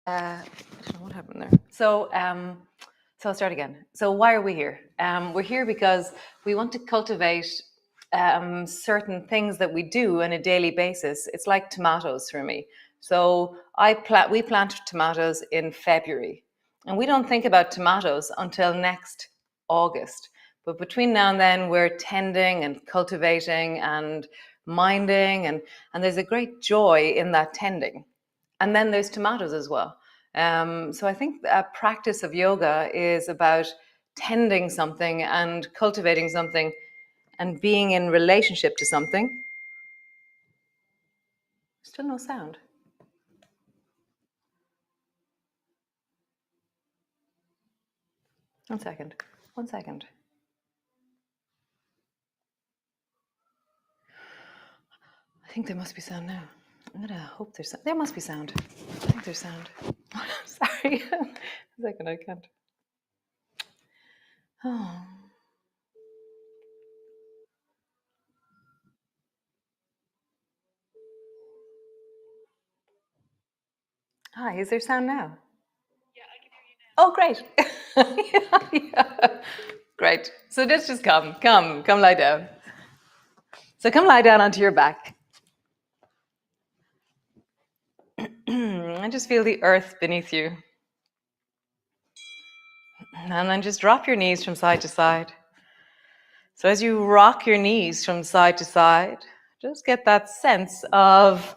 I don't know what happened there. So I'll start again. So why are we here? We're here because we want to cultivate certain things that we do on a daily basis. It's like tomatoes for me. So we plant tomatoes in February, and we don't think about tomatoes until next August. But between now and then, we're tending and cultivating and minding, and there's a great joy in that tending. And then there's tomatoes as well. So I think a practice of yoga is about tending something and cultivating something and being in relationship to something. Still no sound. One second. I think there must be sound now. I'm gonna hope there's sound. There must be sound. I think there's sound. Sorry. A second, I can't. Oh. Hi, is there sound now? Yeah, I can hear you now. Oh, great. Yeah. Great. So just come lie down. So come lie down onto your back. And just feel the earth beneath you. And then just drop your knees from side to side. So as you rock your knees from side to side, just get that sense of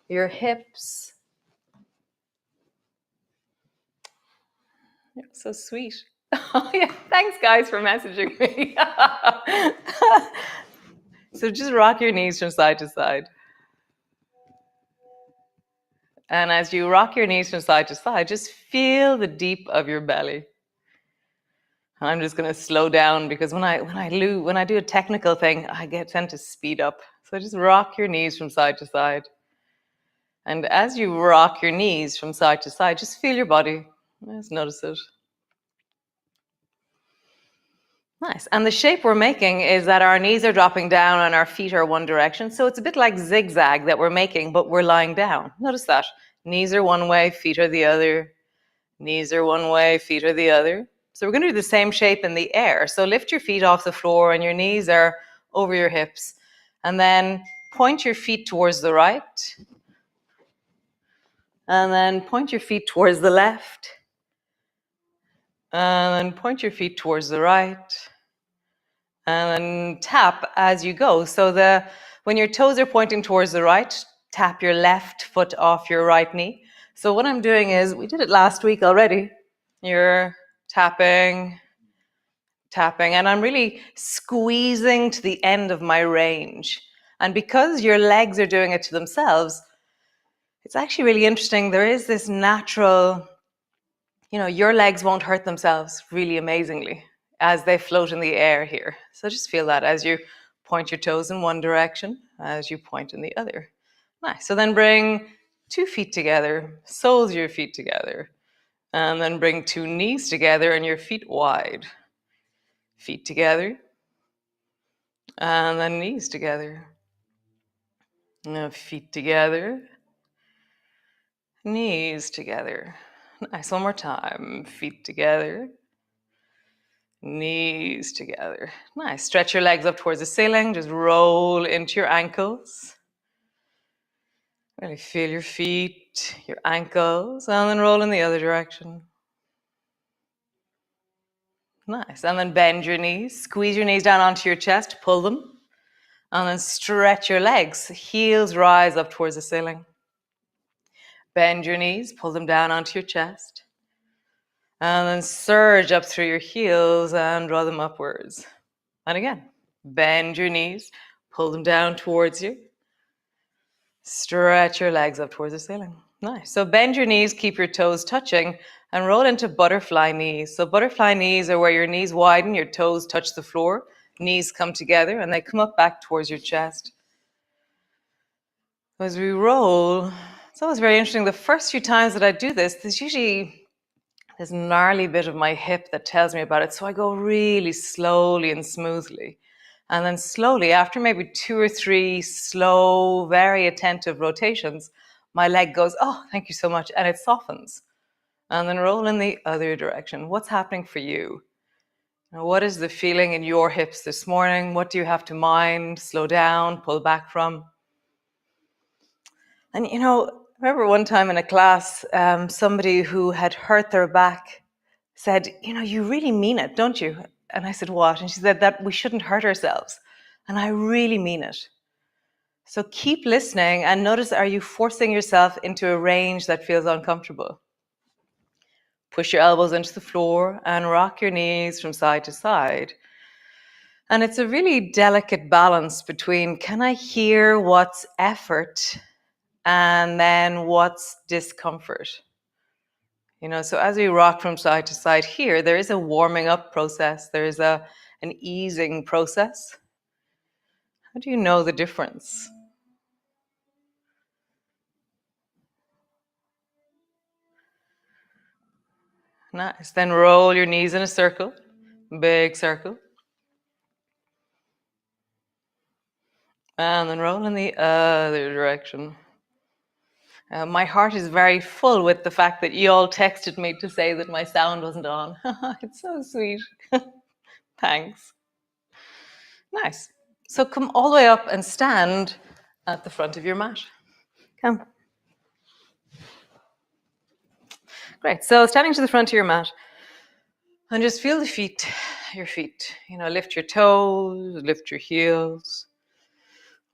your hips. You're so sweet. Oh, yeah. Thanks, guys, for messaging me. So just rock your knees from side to side. And as you rock your knees from side to side, just feel the deep of your belly. I'm just going to slow down because when I do a technical thing, I tend to speed up. So just rock your knees from side to side. And as you rock your knees from side to side, just feel your body. Just notice it. Nice. And the shape we're making is that our knees are dropping down and our feet are one direction. So it's a bit like zigzag that we're making, but we're lying down. Notice that. Knees are one way, feet are the other. Knees are one way, feet are the other. So we're going to do the same shape in the air. So lift your feet off the floor and your knees are over your hips. And then point your feet towards the right. And then point your feet towards the left. And then point your feet towards the right. And then tap as you go. So when your toes are pointing towards the right, tap your left foot off your right knee. So what I'm doing is, we did it last week already. You're tapping, and I'm really squeezing to the end of my range. And because your legs are doing it to themselves, it's actually really interesting. There is this natural, your legs won't hurt themselves really amazingly as they float in the air here. So just feel that as you point your toes in one direction, as you point in the other. Nice. So then bring 2 feet together, soles of your feet together, and then bring 2 knees together and your feet wide. Feet together, and then knees together. Now feet together, knees together. Nice, one more time. Feet together, knees together. Nice, stretch your legs up towards the ceiling. Just roll into your ankles. Really feel your feet, your ankles, and then roll in the other direction. Nice, and then bend your knees. Squeeze your knees down onto your chest, pull them. And then stretch your legs. Heels rise up towards the ceiling. Bend your knees, pull them down onto your chest. And then surge up through your heels and draw them upwards. And again, bend your knees, pull them down towards you. Stretch your legs up towards the ceiling. Nice. So bend your knees, keep your toes touching, and roll into butterfly knees. So butterfly knees are where your knees widen, your toes touch the floor, knees come together, and they come up back towards your chest. As we roll, it's always very interesting. The first few times that I do this, there's usually this gnarly bit of my hip that tells me about it. So I go really slowly and smoothly. And then slowly, after maybe 2 or 3 slow, very attentive rotations, my leg goes, oh, thank you so much, and it softens. And then roll in the other direction. What's happening for you? Now, what is the feeling in your hips this morning? What do you have to mind, slow down, pull back from? And I remember one time in a class, somebody who had hurt their back said, you really mean it, don't you? And I said, what? And she said that we shouldn't hurt ourselves. And I really mean it. So keep listening and notice, are you forcing yourself into a range that feels uncomfortable? Push your elbows into the floor and rock your knees from side to side. And it's a really delicate balance between, can I hear what's effort and then what's discomfort? So as we rock from side to side here, there is a warming up process. There is an easing process. How do you know the difference? Nice. Then roll your knees in a circle, big circle. And then roll in the other direction. My heart is very full with the fact that you all texted me to say that my sound wasn't on. It's so sweet. Thanks. Nice. So come all the way up and stand at the front of your mat. Come. Great. So standing to the front of your mat, and just feel your feet. Lift your toes, lift your heels.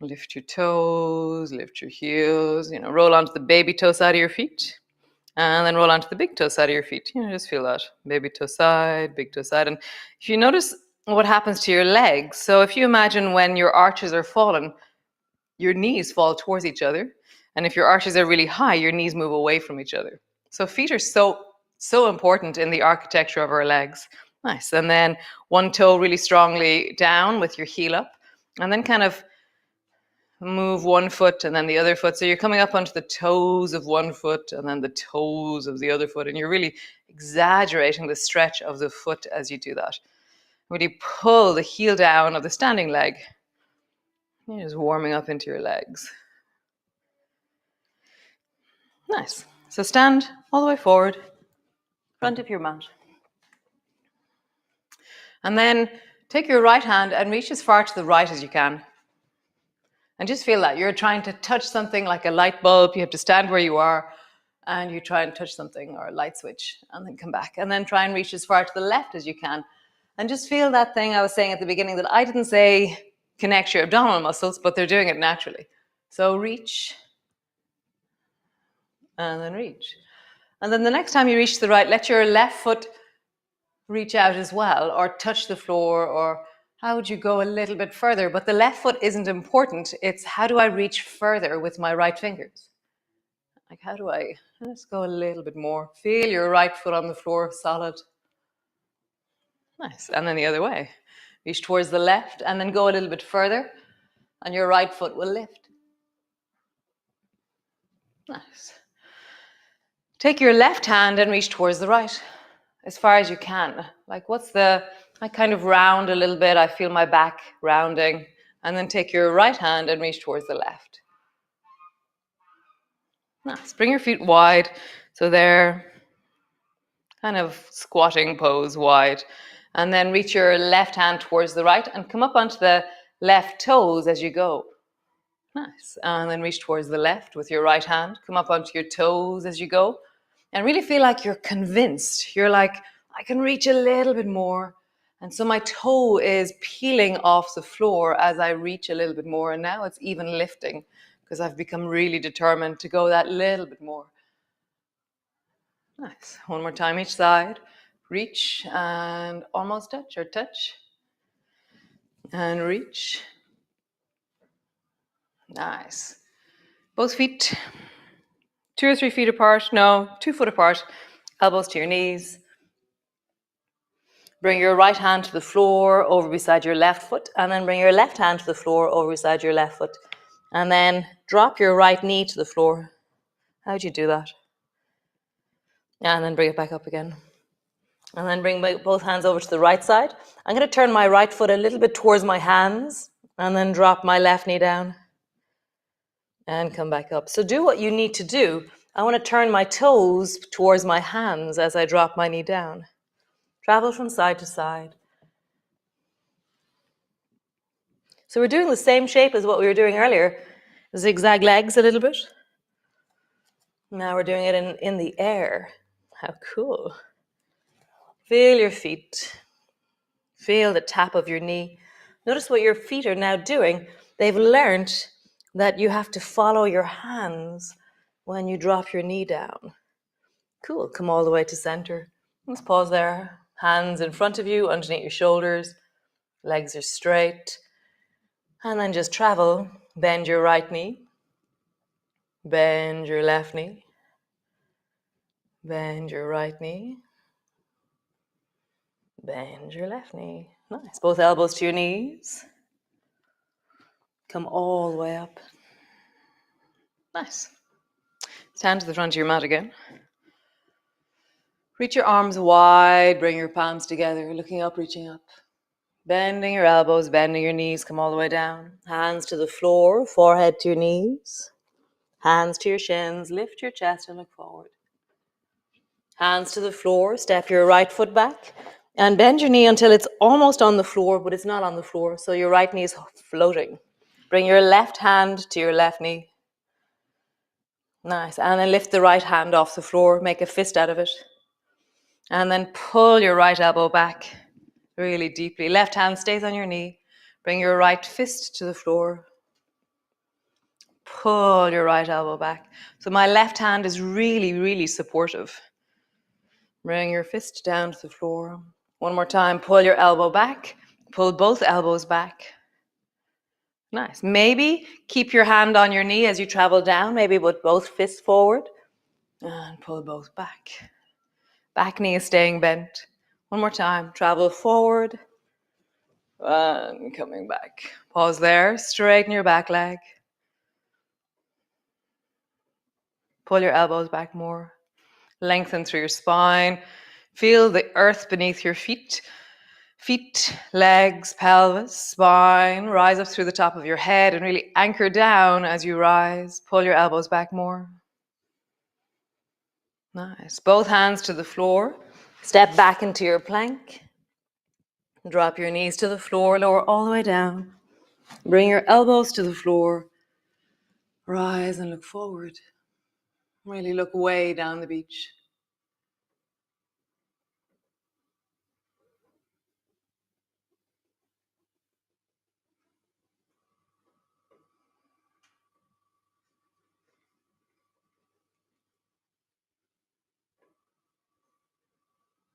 Lift your toes, lift your heels. Roll onto the baby toe side of your feet. And then roll onto the big toe side of your feet. Just feel that. Baby toe side, big toe side. And if you notice what happens to your legs, so if you imagine when your arches are fallen, your knees fall towards each other. And if your arches are really high, your knees move away from each other. So feet are so important in the architecture of our legs. Nice. And then one toe really strongly down with your heel up. And then kind of move one foot and then the other foot. So you're coming up onto the toes of one foot and then the toes of the other foot. And you're really exaggerating the stretch of the foot as you do that. Really pull the heel down of the standing leg. You're just warming up into your legs. Nice. So stand all the way forward, front of your mat. And then take your right hand and reach as far to the right as you can. And just feel that. You're trying to touch something like a light bulb. You have to stand where you are and you try and touch something or a light switch and then come back. And then try and reach as far to the left as you can. And just feel that thing I was saying at the beginning that I didn't say connect your abdominal muscles, but they're doing it naturally. So reach and then reach. And then the next time you reach to the right, let your left foot reach out as well or touch the floor, or how would you go a little bit further? But the left foot isn't important. It's how do I reach further with my right fingers? Like how do I, let's go a little bit more. Feel your right foot on the floor, solid. Nice. And then the other way. Reach towards the left and then go a little bit further and your right foot will lift. Nice. Take your left hand and reach towards the right as far as you can. Like I kind of round a little bit. I feel my back rounding. And then take your right hand and reach towards the left. Nice. Bring your feet wide. So they're kind of squatting pose wide. And then reach your left hand towards the right and come up onto the left toes as you go. Nice. And then reach towards the left with your right hand. Come up onto your toes as you go. And really feel like you're convinced. You're like, I can reach a little bit more. And so my toe is peeling off the floor as I reach a little bit more. And now it's even lifting because I've become really determined to go that little bit more. Nice. One more time each side. Reach and almost touch or touch. And reach. Nice. Both feet 2 or 3 feet apart. No, 2 foot apart. Elbows to your knees. Bring your right hand to the floor over beside your left foot, and then bring your left hand to the floor over beside your left foot. And then drop your right knee to the floor. How'd you do that? And then bring it back up again. And then bring both hands over to the right side. I'm going to turn my right foot a little bit towards my hands, and then drop my left knee down. and come back up. So do what you need to do. I want to turn my toes towards my hands as I drop my knee down. Travel from side to side. So we're doing the same shape as what we were doing earlier. Zigzag legs a little bit. Now we're doing it in the air. How cool. Feel your feet. Feel the tap of your knee. Notice what your feet are now doing. They've learned that you have to follow your hands when you drop your knee down. Cool. Come all the way to center. Let's pause there. Hands in front of you, underneath your shoulders. Legs are straight. And then just travel. Bend your right knee. Bend your left knee. Bend your right knee. Bend your left knee. Nice. Both elbows to your knees. Come all the way up. Nice. Stand to the front of your mat again. Reach your arms wide. Bring your palms together. Looking up, reaching up. Bending your elbows, bending your knees. Come all the way down. Hands to the floor. Forehead to your knees. Hands to your shins. Lift your chest and look forward. Hands to the floor. Step your right foot back. And bend your knee until it's almost on the floor, but it's not on the floor. So your right knee is floating. Bring your left hand to your left knee. Nice. And then lift the right hand off the floor. Make a fist out of it. And then pull your right elbow back really deeply. Left hand stays on your knee. Bring your right fist to the floor. Pull your right elbow back. So my left hand is really, really supportive. Bring your fist down to the floor. One more time. Pull your elbow back. Pull both elbows back. Nice. Maybe keep your hand on your knee as you travel down. Maybe put both fists forward. And pull both back. Back knee is staying bent. One more time. Travel forward. And coming back. Pause there. Straighten your back leg. Pull your elbows back more. Lengthen through your spine. Feel the earth beneath your feet. Feet, legs, pelvis, spine. Rise up through the top of your head and really anchor down as you rise. Pull your elbows back more. Nice. Both hands to the floor. Step back into your plank. Drop your knees to the floor. Lower all the way down. Bring your elbows to the floor. Rise and look forward. Really look way down the beach.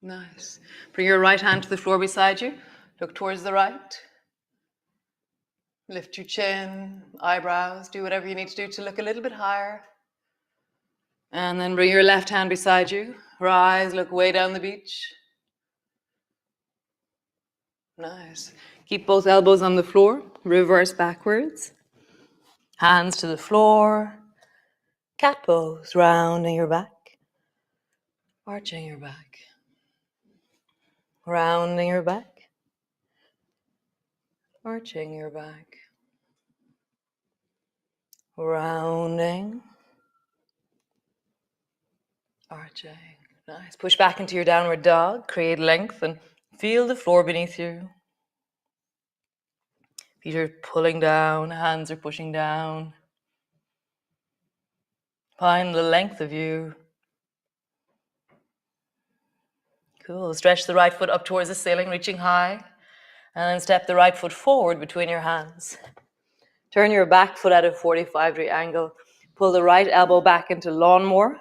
Nice. Bring your right hand to the floor beside you. Look towards the right. Lift your chin, eyebrows. Do whatever you need to do to look a little bit higher. And then bring your left hand beside you. Rise, look way down the beach. Nice. Keep both elbows on the floor. Reverse backwards. Hands to the floor. Cat pose, rounding your back. Arching your back. Rounding your back. Arching your back. Rounding. Arching. Nice. Push back into your downward dog. Create length and feel the floor beneath you. Feet are pulling down. Hands are pushing down. Find the length of you. Cool. Stretch the right foot up towards the ceiling, reaching high. And then step the right foot forward between your hands. Turn your back foot at a 45-degree angle. Pull the right elbow back into lawnmower.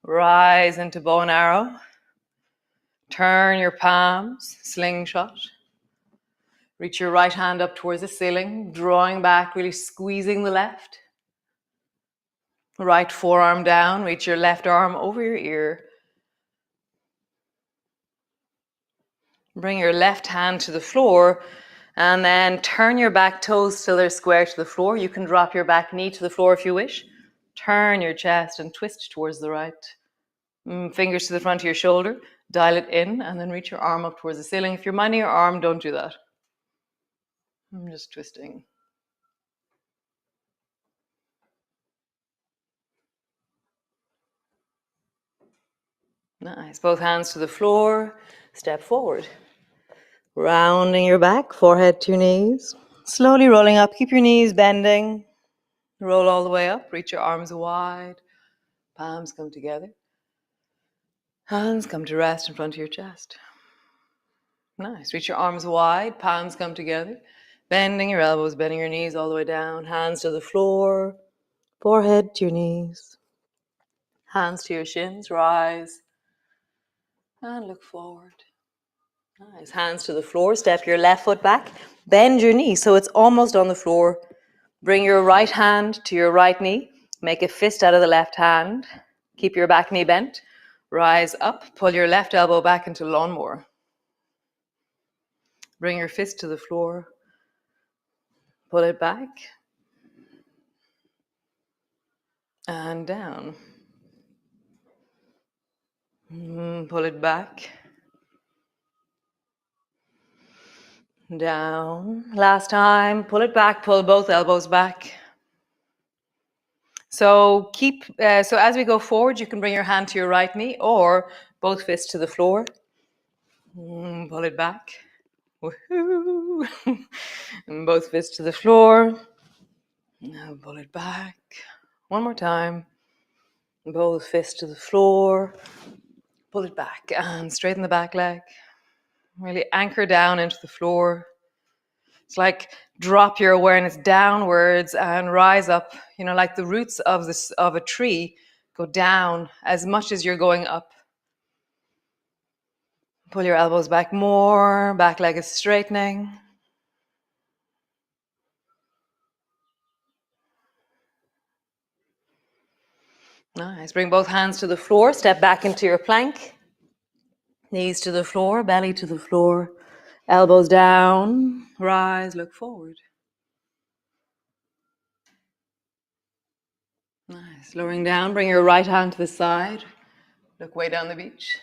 Rise into bow and arrow. Turn your palms, slingshot. Reach your right hand up towards the ceiling, drawing back, really squeezing the left. Right forearm down, reach your left arm over your ear. Bring your left hand to the floor and then turn your back toes till they're square to the floor. You can drop your back knee to the floor if you wish. Turn your chest and twist towards the right. Fingers to the front of your shoulder. Dial it in and then reach your arm up towards the ceiling. If you're minding your arm, don't do that. I'm just twisting. Nice. Both hands to the floor. Step forward. Rounding your back, forehead to your knees. Slowly rolling up. Keep your knees bending. Roll all the way up. Reach your arms wide. Palms come together. Hands come to rest in front of your chest. Nice. Reach your arms wide. Palms come together. Bending your elbows, bending your knees all the way down. Hands to the floor. Forehead to your knees. Hands to your shins. Rise. And look forward. Nice. Hands to the floor. Step your left foot back. Bend your knee so it's almost on the floor. Bring your right hand to your right knee. Make a fist out of the left hand. Keep your back knee bent. Rise up. Pull your left elbow back into lawnmower. Bring your fist to the floor. Pull it back. And down. Pull it back. Down. Last time. Pull it back. Pull both elbows back. So so as we go forward, you can bring your hand to your right knee or both fists to the floor. Pull it back. Woohoo! And both fists to the floor. Now pull it back. One more time. Both fists to the floor. Pull it back and straighten the back leg. Really anchor down into the floor. It's like drop your awareness downwards and rise up. You know, like the roots of a tree go down as much as you're going up. Pull your elbows back more. Back leg is straightening. Nice. Bring both hands to the floor. Step back into your plank. Knees to the floor, belly to the floor. Elbows down. Rise, look forward. Nice. Lowering down, bring your right hand to the side. Look way down the beach.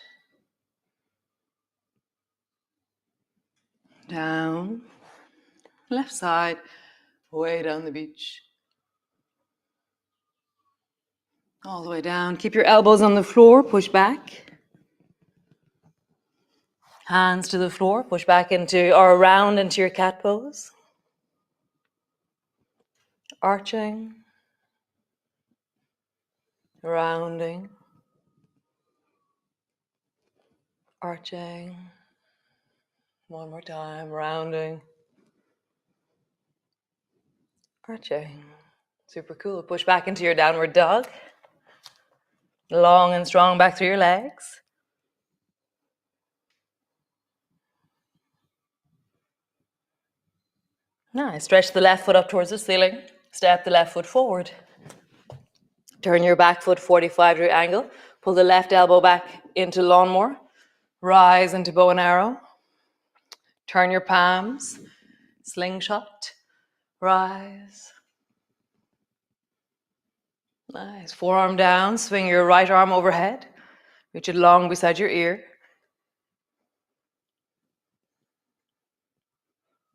Down. Left side, way down the beach. All the way down. Keep your elbows on the floor. Push back. Hands to the floor. Push back into or around into your cat pose. Arching. Rounding. Arching. One more time. Rounding. Arching. Super cool. Push back into your downward dog. Long and strong back through your legs. Nice. Stretch the left foot up towards the ceiling. Step the left foot forward. Turn your back foot 45-degree angle. Pull the left elbow back into lawnmower. Rise into bow and arrow. Turn your palms. Slingshot. Rise. Nice. Forearm down. Swing your right arm overhead. Reach it long beside your ear.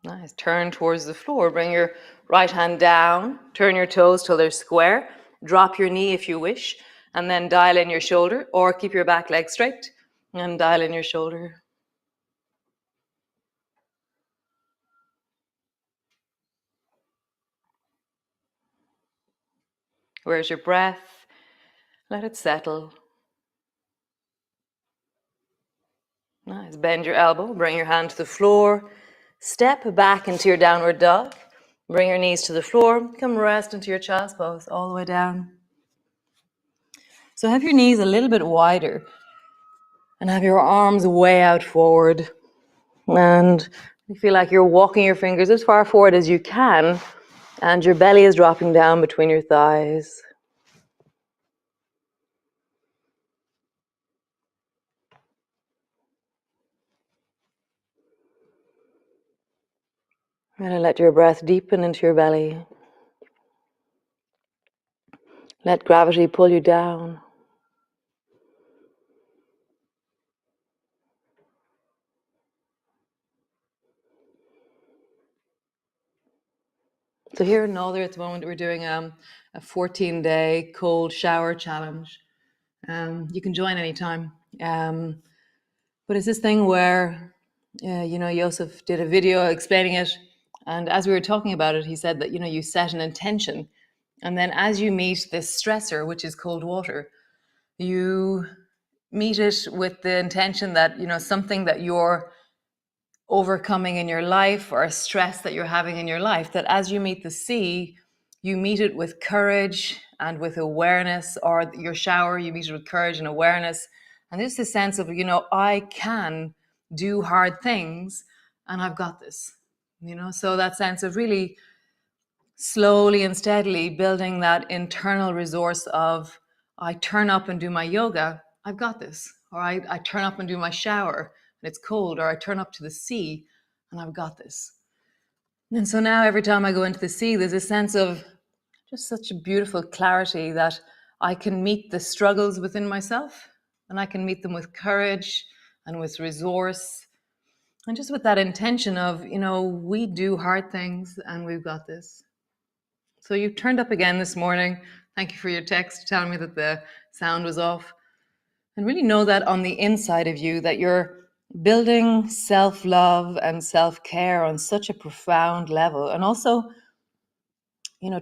Nice. Turn towards the floor. Bring your right hand down. Turn your toes till they're square. Drop your knee if you wish. And then dial in your shoulder or keep your back leg straight and dial in your shoulder. Where's your breath? Let it settle. Nice. Bend your elbow. Bring your hand to the floor. Step back into your downward dog. Bring your knees to the floor. Come rest into your child's pose all the way down. So have your knees a little bit wider and have your arms way out forward. And you feel like you're walking your fingers as far forward as you can and your belly is dropping down between your thighs. And let your breath deepen into your belly. Let gravity pull you down. So here in Naduir at the moment, we're doing a 14-day cold shower challenge. You can join anytime. But it's this thing where, Yosef did a video explaining it. And as we were talking about it, he said that, you set an intention. And then as you meet this stressor, which is cold water, you meet it with the intention that, something that you're overcoming in your life or a stress that you're having in your life, that as you meet the sea, you meet it with courage and with awareness, or your shower, you meet it with courage and awareness. And there's this sense of, I can do hard things and I've got this, so that sense of really slowly and steadily building that internal resource of, I turn up and do my yoga, I've got this. Or I turn up and do my shower and it's cold, or I turn up to the sea and I've got this. And so now every time I go into the sea, there's a sense of just such a beautiful clarity that I can meet the struggles within myself, and I can meet them with courage and with resource, and just with that intention of, we do hard things and we've got this. So you turned up again this morning. Thank you for your text telling me that the sound was off. And really know that on the inside of you, that you're building self-love and self-care on such a profound level. And also,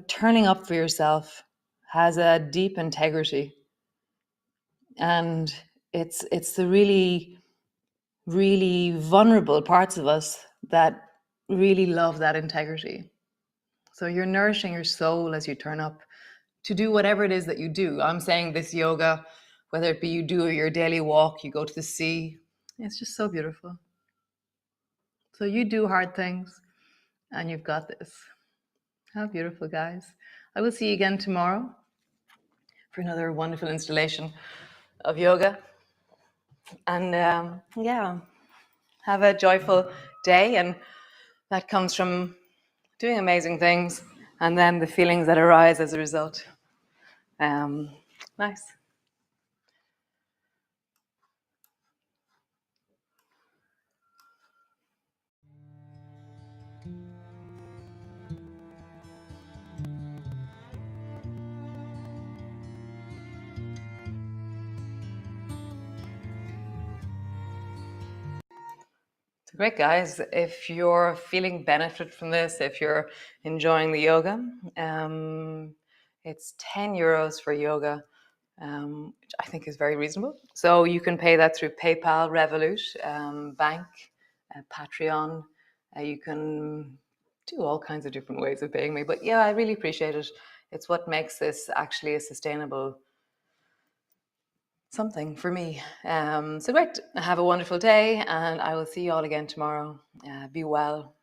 turning up for yourself has a deep integrity. And it's the really, really vulnerable parts of us that really love that integrity. So you're nourishing your soul as you turn up to do whatever it is that you do. I'm saying this yoga, whether it be you do your daily walk, you go to the sea, it's just so beautiful. So you do hard things and you've got this. How beautiful, guys. I will see you again tomorrow for another wonderful installation of yoga. And have a joyful day. And that comes from doing amazing things and then the feelings that arise as a result. Nice. Great, guys. If you're feeling benefit from this, if you're enjoying the yoga, it's €10 for yoga, which I think is very reasonable. So you can pay that through PayPal, Revolut, Bank, Patreon. You can do all kinds of different ways of paying me. But yeah, I really appreciate it. It's what makes this actually a sustainable something for me. So great. Have a wonderful day, and I will see you all again tomorrow. Be well.